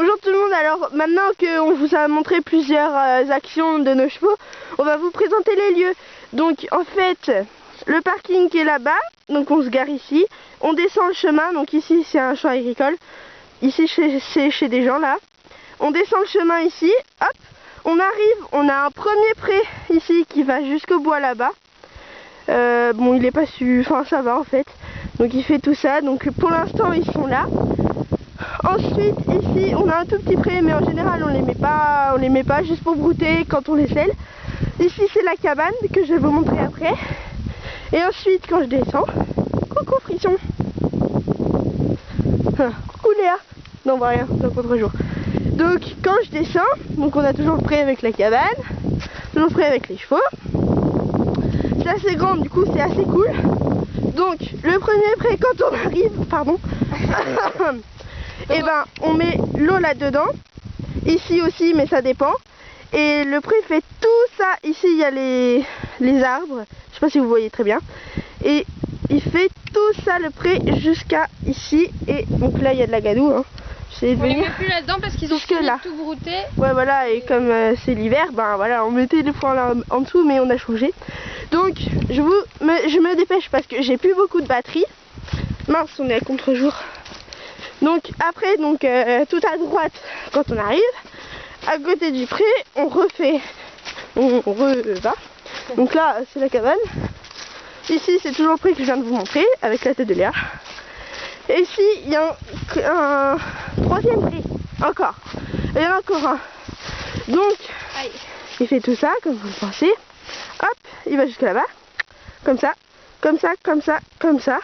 Bonjour tout le monde, alors maintenant qu'on vous a montré plusieurs actions de nos chevaux, on va vous présenter les lieux. Donc en fait, le parking qui est là-bas, donc on se gare ici, on descend le chemin, donc ici c'est un champ agricole, ici c'est chez des gens là. On descend le chemin ici, hop, on arrive, on a un premier pré ici qui va jusqu'au bois là-bas. Bon il est pas enfin ça va en fait, donc il fait tout ça, donc pour l'instant ils sont là. Ensuite ici on a un tout petit pré, mais en général on les met pas juste pour brouter quand on les selle. Ici c'est la cabane que je vais vous montrer après. Et ensuite quand je descends, coucou Frisson. Coucou Léa. Non on voit rien, c'est un contre-jour. Donc quand je descends, donc on a toujours le pré avec la cabane, toujours le pré avec les chevaux. C'est assez grand, du coup c'est assez cool. Donc le premier pré quand on arrive, pardon. Et ben on met l'eau là-dedans, ici aussi mais ça dépend. Et le pré fait tout ça, ici il y a les arbres, je sais pas si vous voyez très bien. Et il fait tout ça le pré jusqu'à ici. Et donc là il y a de la gadoue, hein. On les met plus là-dedans parce qu'ils ont fini de tout brouter. Ouais voilà, et comme c'est l'hiver, ben voilà, on mettait les foins là en dessous, mais on a changé. Donc je me dépêche parce que j'ai plus beaucoup de batterie. Mince, on est à contre-jour. Donc après, donc tout à droite quand on arrive, à côté du pré, on va. Donc là c'est la cabane. Ici c'est toujours le pré que je viens de vous montrer avec la tête de Léa. Et ici il y a un troisième pré, encore. Et il y en a encore un. Donc il fait tout ça comme vous le pensez. Hop, il va jusque là-bas. Comme ça, comme ça, comme ça, comme ça.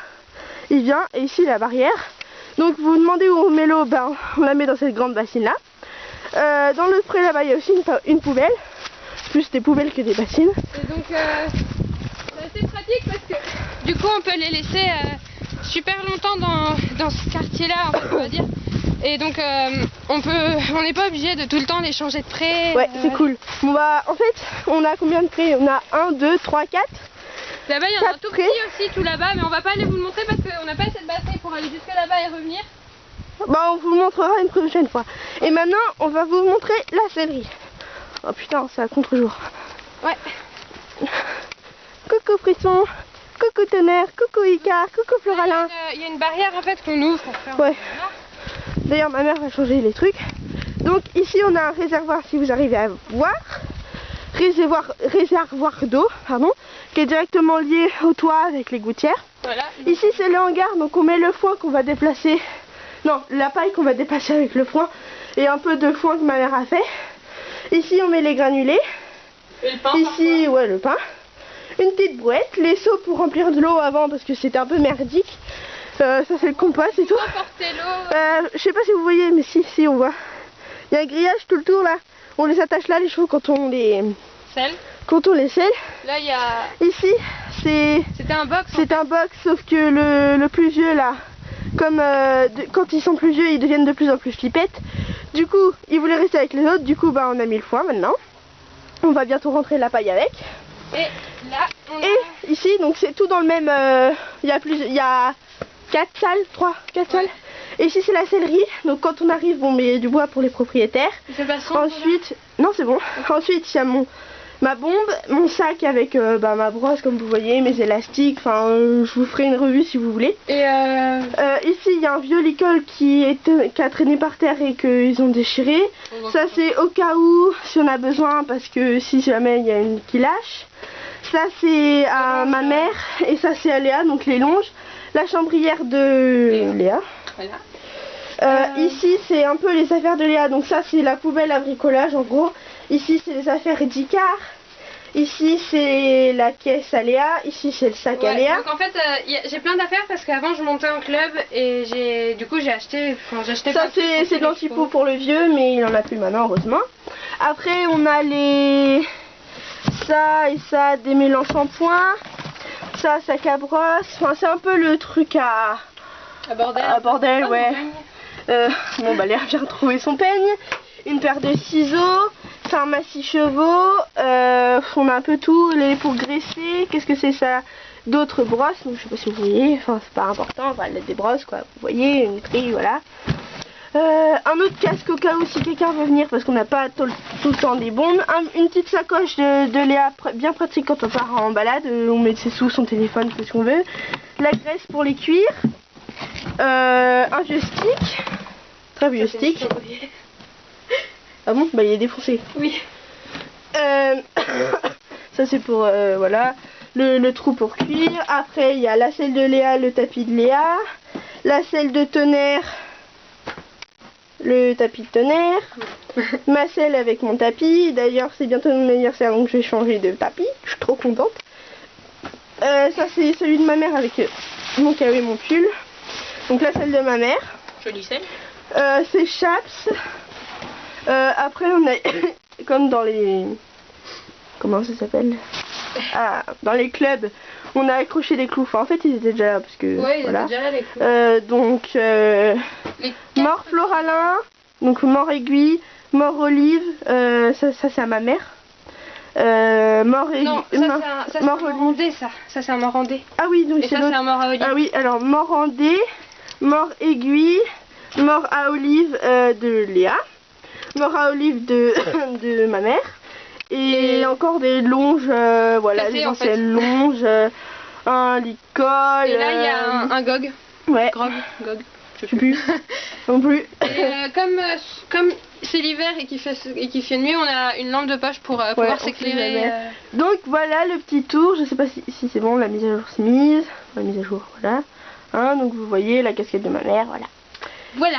Il vient et ici la barrière. Donc vous vous demandez où on met l'eau, ben on la met dans cette grande bassine là. Dans le pré là-bas il y a aussi une poubelle, plus des poubelles que des bassines. Et donc c'est assez pratique parce que du coup on peut les laisser super longtemps dans ce quartier là, on va dire. Et donc on n'est pas obligé de tout le temps les changer de pré. Ouais c'est cool. Bon bah en fait on a combien de prés? On a 1, 2, 3, 4. Là-bas il y en a un tout petit aussi tout là-bas, mais on va pas aller vous le montrer parce qu'on n'a pas assez de batterie pour aller jusque là-bas et revenir. Bah on vous le montrera une prochaine fois. Et maintenant on va vous montrer la sellerie. Oh putain c'est à contre-jour. Ouais. Coucou Frisson, coucou Tonnerre, coucou Icar, coucou Floralin. Il y a une barrière en fait qu'on ouvre. Ouais. D'ailleurs ma mère va changer les trucs. Donc ici on a un réservoir, si vous arrivez à voir. Réservoir d'eau, pardon, qui est directement lié au toit avec les gouttières. Voilà. Ici c'est le hangar, donc on met le foin qu'on va déplacer. Non, la paille qu'on va déplacer avec le foin et un peu de foin que ma mère a fait. Ici on met les granulés. Et le pain. Ici ouais le pain. Une petite brouette, les seaux pour remplir de l'eau avant parce que c'était un peu merdique. Ça c'est le compost et tout. Je sais pas si vous voyez, mais si on voit. Il y a un grillage tout le tour là. On les attache là les chevaux quand on les selle. Là il y a. Ici c'était un box. C'est un box, sauf que le plus vieux là, comme quand ils sont plus vieux ils deviennent de plus en plus flippettes. Du coup ils voulaient rester avec les autres, du coup bah on a mis le foin maintenant. On va bientôt rentrer la paille avec. Et là on a... Et ici donc c'est tout dans le même, il y a 4 salles, 4 salles. Et ici c'est la sellerie, donc quand on arrive on met du bois pour les propriétaires. Ensuite, non c'est bon. Ensuite il y a ma bombe, mon sac avec ma brosse comme vous voyez, mes élastiques, enfin je vous ferai une revue si vous voulez. Et ici il y a un vieux licol qui a traîné par terre et qu'ils ont déchiré. Ça c'est au cas où si on a besoin, parce que si jamais il y a une qui lâche. Ça c'est à ma mère et ça c'est à Léa, donc les longes. La chambrière de Léa. Voilà. Ici c'est un peu les affaires de Léa, donc ça c'est la poubelle à bricolage en gros. Ici c'est les affaires d'Icar. Ici c'est la caisse à Léa. Ici c'est le sac à Léa. Donc en fait j'ai plein d'affaires parce qu'avant je montais en club et du coup j'ai acheté. Ça c'est de l'antipo pour le vieux, mais il en a plus maintenant heureusement. Après on a ça et ça, des mélanges shampoing. Ça sac à brosse. Enfin c'est un peu le truc à bordel ouais. Bon bah Léa vient de retrouver son peigne. Une paire de ciseaux, pharmacie chevaux, on a un peu tout, les pour graisser, qu'est-ce que c'est ça? D'autres brosses, donc je sais pas si vous voyez, enfin c'est pas important, on va mettre des brosses quoi, vous voyez, une grille, voilà. Un autre casque au cas où si quelqu'un veut venir parce qu'on n'a pas tout le temps des bombes. Une petite sacoche de Léa bien pratique quand on part en balade. On met ses sous, son téléphone, tout ce qu'on veut. La graisse pour les cuire. Un vieux stick. Très vieux stick. Ah bon? Bah il est défoncé. Oui. Ça c'est pour voilà. Le trou pour cuire. Après il y a la selle de Léa, le tapis de Léa. La selle de Tonnerre. Le tapis de Tonnerre, ma selle avec mon tapis. D'ailleurs c'est bientôt mon anniversaire donc je vais changer de tapis, je suis trop contente. Ça c'est celui de ma mère avec mon carré et mon pull. Donc la selle de ma mère. Jolie selle. C'est Chaps. Après on a comme dans les... Comment ça s'appelle? Ah, dans les clubs on a accroché des clous. Enfin en fait ils étaient déjà là parce que ouais, voilà. déjà là, les clous. Donc mort floralin, donc mort aiguille, mort olive, ça c'est à ma mère. Mort aiguille. Non, ça c'est un morandé, ça c'est un morandé. Ah oui, donc et ça c'est un mort à olive. Ah oui, alors morandé, mort aiguille, mort à olive de Léa, mort à olive de ma mère. Et encore des longes, voilà, des anciennes longes, un licol. Et là il y a un gog. Ouais. Gog. Je sais plus. Non plus. Et comme c'est l'hiver et qu'il fait nuit, on a une lampe de poche pour pouvoir s'éclairer. Donc voilà le petit tour. Je sais pas si c'est bon, la mise à jour s'est mise. La mise à jour, voilà. Hein, donc vous voyez la casquette de ma mère, voilà. Voilà.